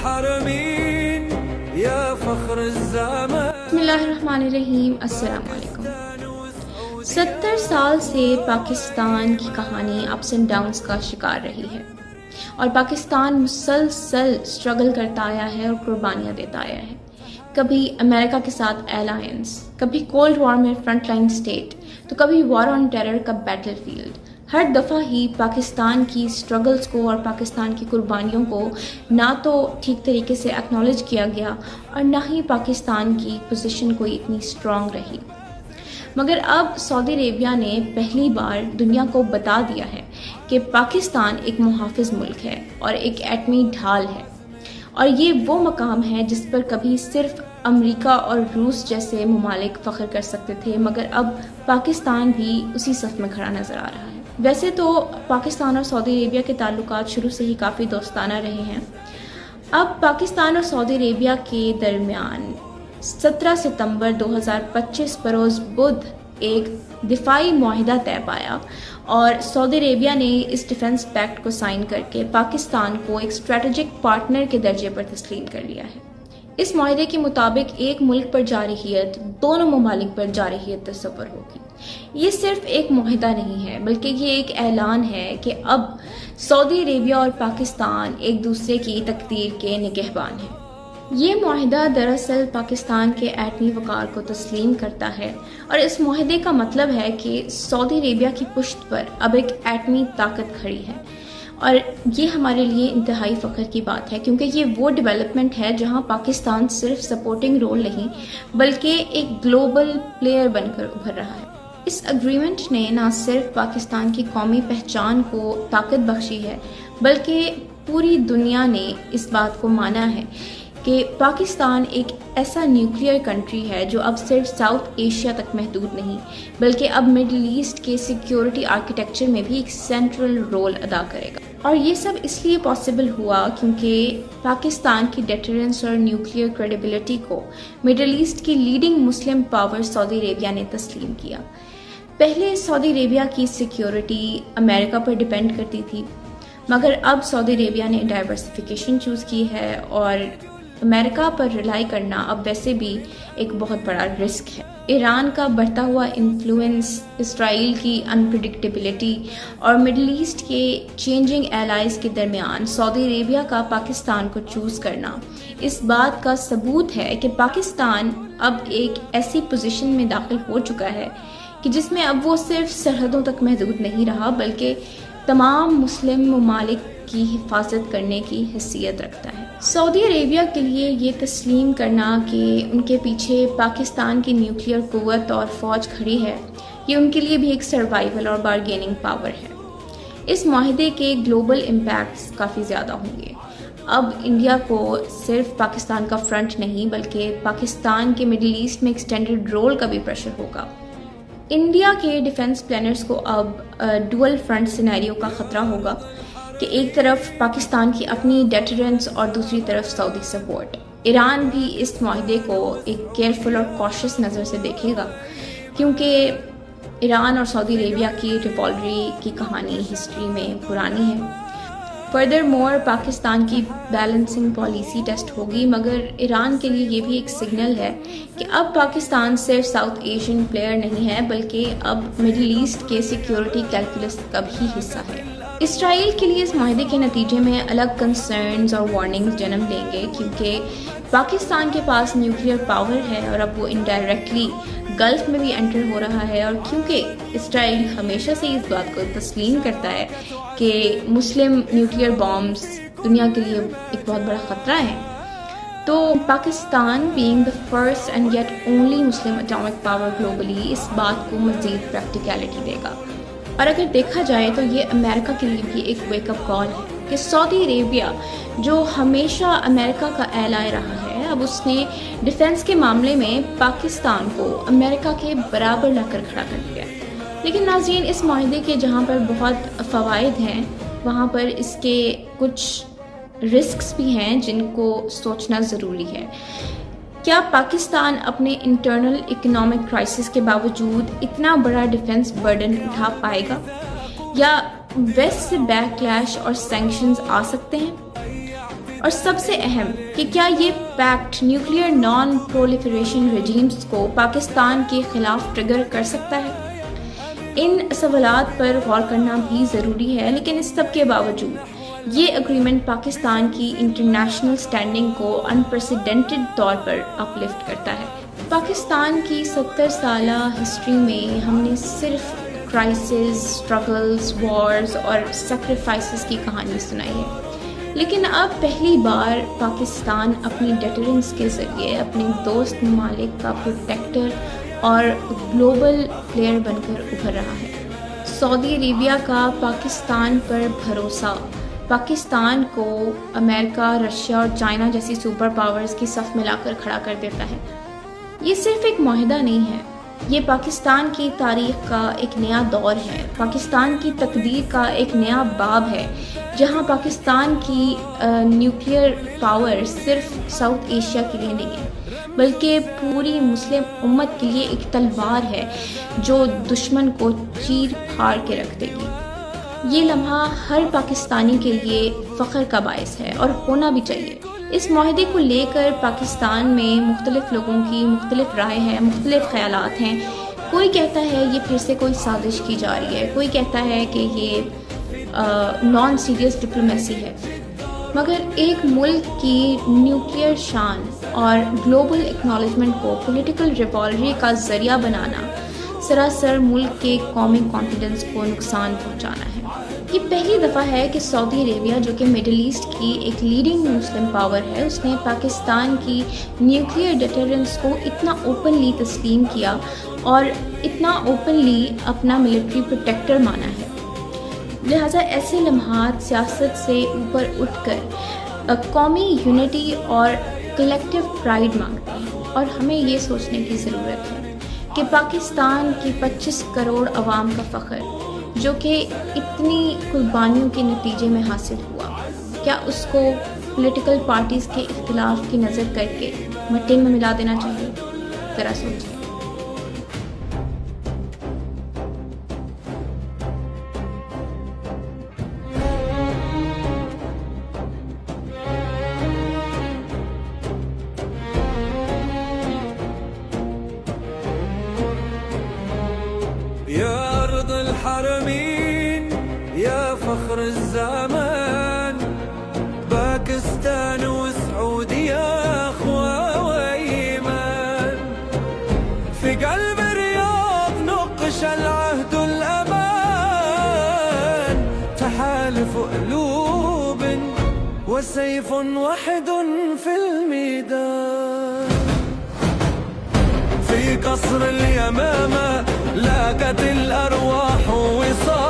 الحرمين يا فخر الزمان. بسم اللہ الرحمن الرحیم. السلام علیکم. 70 سال سے پاکستان کی کہانی اپس اینڈ ڈاؤنس کا شکار رہی ہے اور پاکستان مسلسل اسٹرگل کرتا آیا ہے اور قربانیاں دیتا آیا ہے. کبھی امریکہ کے ساتھ الائنس، کبھی کولڈ وار میں فرنٹ لائن اسٹیٹ، تو کبھی وار آن ٹیرر کا بیٹل فیلڈ. ہر دفعہ ہی پاکستان کی اسٹرگلز کو اور پاکستان کی قربانیوں کو نہ تو ٹھیک طریقے سے ایکنالج کیا گیا اور نہ ہی پاکستان کی پوزیشن کوئی اتنی اسٹرانگ رہی. مگر اب سعودی عربیہ نے پہلی بار دنیا کو بتا دیا ہے کہ پاکستان ایک محافظ ملک ہے اور ایک ایٹمی ڈھال ہے، اور یہ وہ مقام ہے جس پر کبھی صرف امریکہ اور روس جیسے ممالک فخر کر سکتے تھے، مگر اب پاکستان بھی اسی صف میں کھڑا نظر آ رہا ہے. ویسے تو پاکستان اور سعودی عربیہ کے تعلقات شروع سے ہی کافی دوستانہ رہے ہیں. اب پاکستان اور سعودی عربیہ کے درمیان 17 ستمبر 2025 بروز بدھ ایک دفاعی معاہدہ طے پایا اور سعودی عربیہ نے اس ڈیفنس پیکٹ کو سائن کر کے پاکستان کو ایک اسٹریٹجک پارٹنر کے درجے پر تسلیم کر لیا ہے. اس معاہدے کے مطابق ایک ملک پر جارحیت دونوں ممالک پر جارحیت تصور ہوگی. یہ صرف ایک معاہدہ نہیں ہے بلکہ یہ ایک اعلان ہے کہ اب سعودی عربیہ اور پاکستان ایک دوسرے کی تقدیر کے نگہبان ہیں. یہ معاہدہ دراصل پاکستان کے ایٹمی وقار کو تسلیم کرتا ہے اور اس معاہدے کا مطلب ہے کہ سعودی عربیہ کی پشت پر اب ایک ایٹمی طاقت کھڑی ہے، اور یہ ہمارے لیے انتہائی فخر کی بات ہے کیونکہ یہ وہ ڈیولپمنٹ ہے جہاں پاکستان صرف سپورٹنگ رول نہیں بلکہ ایک گلوبل پلیئر بن کر ابھر رہا ہے. اس اگریمنٹ نے نہ صرف پاکستان کی قومی پہچان کو طاقت بخشی ہے بلکہ پوری دنیا نے اس بات کو مانا ہے کہ پاکستان ایک ایسا نیوکلیئر کنٹری ہے جو اب صرف ساؤتھ ایشیا تک محدود نہیں بلکہ اب مڈل ایسٹ کے سیکیورٹی آرکیٹیکچر میں بھی ایک سینٹرل رول ادا کرے گا. اور یہ سب اس لیے پاسبل ہوا کیونکہ پاکستان کی ڈیٹرنس اور نیوکلیئر کریڈیبلٹی کو مڈل ایسٹ کی لیڈنگ مسلم پاور سعودی عربیہ نے تسلیم کیا. پہلے سعودی عربیہ کی سیکیورٹی امریکہ پر ڈیپینڈ کرتی تھی، مگر اب سعودی عربیہ نے ڈائیورسفیکیشن چوز کی ہے اور امریکہ پر ریلائی کرنا اب ویسے بھی ایک بہت بڑا رسک ہے. ایران کا بڑھتا ہوا انفلوئنس، اسرائیل کی انپریڈکٹیبلٹی اور مڈل ایسٹ کے چینجنگ الائز کے درمیان سعودی عربیہ کا پاکستان کو چوز کرنا اس بات کا ثبوت ہے کہ پاکستان اب ایک ایسی پوزیشن میں داخل ہو چکا ہے کہ جس میں اب وہ صرف سرحدوں تک محدود نہیں رہا بلکہ تمام مسلم ممالک کی حفاظت کرنے کی حیثیت رکھتا ہے. سعودی عربیہ کے لیے یہ تسلیم کرنا کہ ان کے پیچھے پاکستان کی نیوکلیئر قوت اور فوج کھڑی ہے، یہ ان کے لیے بھی ایک سروائیول اور بارگیننگ پاور ہے. اس معاہدے کے گلوبل امپیکٹس کافی زیادہ ہوں گے. اب انڈیا کو صرف پاکستان کا فرنٹ نہیں بلکہ پاکستان کے مڈل ایسٹ میں ایکسٹینڈڈ رول کا بھی پریشر ہوگا. انڈیا کے ڈیفنس پلانرز کو اب ڈوئل فرنٹ سینیریو کا خطرہ ہوگا کہ ایک طرف پاکستان کی اپنی ڈیٹرنس اور دوسری طرف سعودی سپورٹ. ایران بھی اس معاہدے کو ایک کیئرفل اور کوشس نظر سے دیکھے گا کیونکہ ایران اور سعودی عربیہ کی ریوالری کی کہانی ہسٹری میں پرانی ہے. فردر مور پاکستان کی بیلنسنگ پالیسی ٹیسٹ ہوگی، مگر ایران کے لیے یہ بھی ایک سگنل ہے کہ اب پاکستان صرف ساؤتھ ایشین پلیئر نہیں ہے بلکہ اب مڈل ایسٹ کے سیکیورٹی کیلکولس کا بھی حصہ ہے. اسرائیل کے لیے اس معاہدے کے نتیجے میں الگ کنسرنز اور وارننگز جنم لیں گے کیونکہ پاکستان کے پاس نیوکلیئر پاور ہے اور اب وہ انڈائریکٹلی گلف میں بھی انٹر ہو رہا ہے، اور کیونکہ اسرائیل ہمیشہ سے اس بات کو تسلیم کرتا ہے کہ مسلم نیوکلیئر بامز دنیا کے لیے ایک بہت بڑا خطرہ ہے، تو Pakistan being the first and yet only Muslim atomic power globally اس بات کو مزید پریکٹیکلٹی دے گا. اور اگر دیکھا جائے تو یہ امریکہ کے لیے بھی ایک ویک اپ کال ہے کہ سعودی عربیہ جو ہمیشہ امریکہ کا ایلائی رہا ہے، اب اس نے ڈیفنس کے معاملے میں پاکستان کو امریکہ کے برابر لا کر کھڑا کر دیا. لیکن ناظرین، اس معاہدے کے جہاں پر بہت فوائد ہیں وہاں پر اس کے کچھ رسکس بھی ہیں جن کو سوچنا ضروری ہے. کیا پاکستان اپنے انٹرنل اکنامک کرائسس کے باوجود اتنا بڑا ڈیفنس برڈن اٹھا پائے گا، یا ویسٹ سے بیک کلیش اور سینکشنز آ سکتے ہیں؟ اور سب سے اہم کہ کیا یہ packet nuclear non proliferation regimes کو پاکستان کے خلاف ٹریگر کر سکتا ہے؟ ان سوالات پر غور کرنا بھی ضروری ہے، لیکن اس سب کے باوجود یہ اگریمنٹ پاکستان کی انٹرنیشنل سٹینڈنگ کو انپریسیڈنٹڈ طور پر اپلفٹ کرتا ہے۔ پاکستان کی 70 سالہ ہسٹری میں ہم نے صرف کرائسس، اسٹرگلز، وارز اور سیکریفائسز کی کہانی سنائی ہے، لیکن اب پہلی بار پاکستان اپنی ڈیٹرنس کے ذریعے اپنے دوست ممالک کا پروٹیکٹر اور گلوبل پلیئر بن کر ابھر رہا ہے۔ سعودی عربیہ کا پاکستان پر بھروسہ پاکستان کو امریکہ، رشیا اور چائنا جیسی سپر پاورز کی صف میں لا کر کھڑا کر دیتا ہے۔ یہ صرف ایک معاہدہ نہیں ہے، یہ پاکستان کی تاریخ کا ایک نیا دور ہے، پاکستان کی تقدیر کا ایک نیا باب ہے، جہاں پاکستان کی نیوکلیئر پاور صرف ساؤتھ ایشیا کے لیے نہیں ہے بلکہ پوری مسلم امت کے لیے ایک تلوار ہے جو دشمن کو چیر پھاڑ کے رکھ دے گی۔ یہ لمحہ ہر پاکستانی کے لیے فخر کا باعث ہے اور ہونا بھی چاہیے۔ اس معاہدے کو لے کر پاکستان میں مختلف لوگوں کی مختلف رائے ہیں، مختلف خیالات ہیں۔ کوئی کہتا ہے یہ پھر سے کوئی سازش کی جا رہی ہے، کوئی کہتا ہے کہ یہ نان سیریس ڈپلومیسی ہے، مگر ایک ملک کی نیوکلیئر شان اور گلوبل ایکنالجمنٹ کو پولیٹیکل ریوالری کا ذریعہ بنانا سراسر ملک کے قومی کانفیڈنس کو نقصان پہنچانا ہے۔ یہ پہلی دفعہ ہے کہ سعودی عربیہ، جو کہ مڈل ایسٹ کی ایک لیڈنگ مسلم پاور ہے، اس نے پاکستان کی نیوکلیئر ڈیٹرنس کو اتنا اوپنلی تسلیم کیا اور اتنا اوپنلی اپنا ملٹری پروٹیکٹر مانا ہے۔ لہٰذا ایسے لمحات سیاست سے اوپر اٹھ کر قومی یونٹی اور کلیکٹیو پرائیڈ مانگتے ہیں، اور ہمیں یہ سوچنے کی ضرورت ہے کہ پاکستان کی 25 کروڑ عوام کا فخر، جو کہ اتنی قربانیوں کے نتیجے میں حاصل ہوا، کیا اس کو پولیٹیکل پارٹیز کے اختلاف کی نظر کر کے مٹی میں ملا دینا چاہیے؟ ذرا سوچیں۔ يا أرض الحرمين يا فخر الزمان، باكستان وسعودية أخوة وإيمان، في قلب الرياض نقش العهد الأمان، تحالف قلوب وسيف واحد في الميدان، في قصر اليمامة لاقت الأرواح وصال